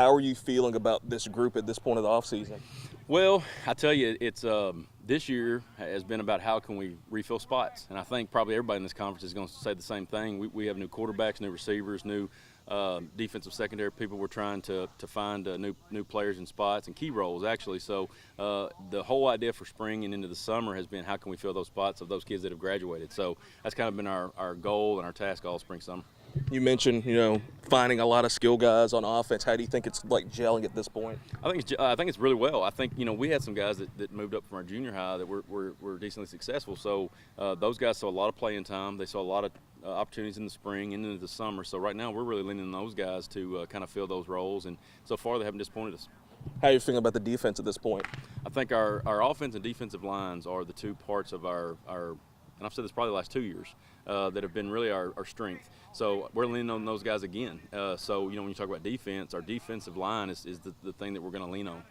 How are you feeling about this group at this point of the offseason? Well, I tell you, it's this year has been about how can we refill spots, and I think probably everybody in this conference is going to say the same thing. We have new quarterbacks, new receivers, new defensive secondary people. We're trying to find new players in spots and key roles actually. So the whole idea for spring and into the summer has been how can we fill those spots of those kids that have graduated. So that's kind of been our goal and our task all spring summer. You mentioned, finding a lot of skill guys on offense. How do you think it's like gelling at this point? I think it's really well. I think we had some guys that moved up from our junior high that were decently successful. So those guys saw a lot of playing time. They saw a lot of opportunities in the spring and into the summer. So right now we're really leaning on those guys to kind of fill those roles. And so far they haven't disappointed us. How are you feeling about the defense at this point? I think our offense and defensive lines are the two parts of our and I've said this probably the last 2 years, that have been really our strength. So we're leaning on those guys again. So, when you talk about defense, our defensive line is the thing that we're going to lean on.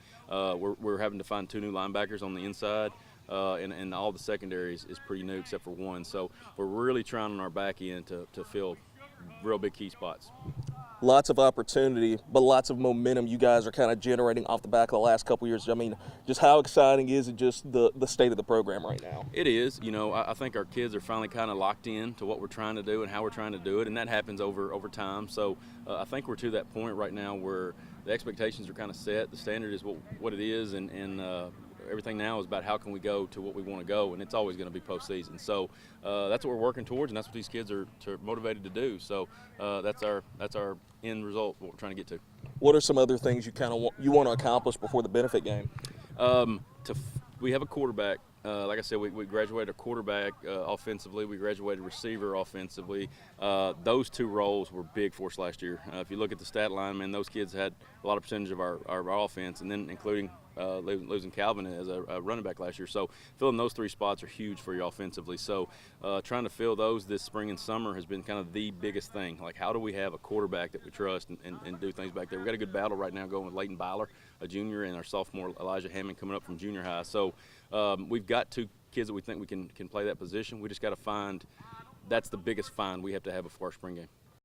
We're having to find 2 new linebackers on the inside, and all the secondaries is pretty new except for one. So we're really trying on our back end to fill real big key spots. Lots of opportunity, but lots of momentum you guys are kind of generating off the back of the last couple of years. I mean, just how exciting is it, just the state of the program right now? It is. I think our kids are finally kind of locked in to what we're trying to do and how we're trying to do it, and that happens over time. So I think we're to that point right now where the expectations are kind of set. The standard is what it is, and everything now is about how can we go to what we want to go, and it's always going to be postseason. So that's what we're working towards, and that's what these kids are motivated to do. So that's our end result, what we're trying to get to. What are some other things you want to accomplish before the benefit game? We have a quarterback. Like I said, we graduated a quarterback offensively. We graduated receiver offensively. Those 2 roles were big for us last year. If you look at the stat line, man, those kids had a lot of percentage of our offense, and then including losing Calvin as a running back last year. So filling those 3 spots are huge for you offensively. So trying to fill those this spring and summer has been kind of the biggest thing. Like, how do we have a quarterback that we trust and do things back there? We've got a good battle right now going with Leighton Byler, a junior, and our sophomore Elijah Hammond coming up from junior high. So we've got 2 kids that we think we can play that position. We just got to find – that's the biggest find we have to have before our spring game.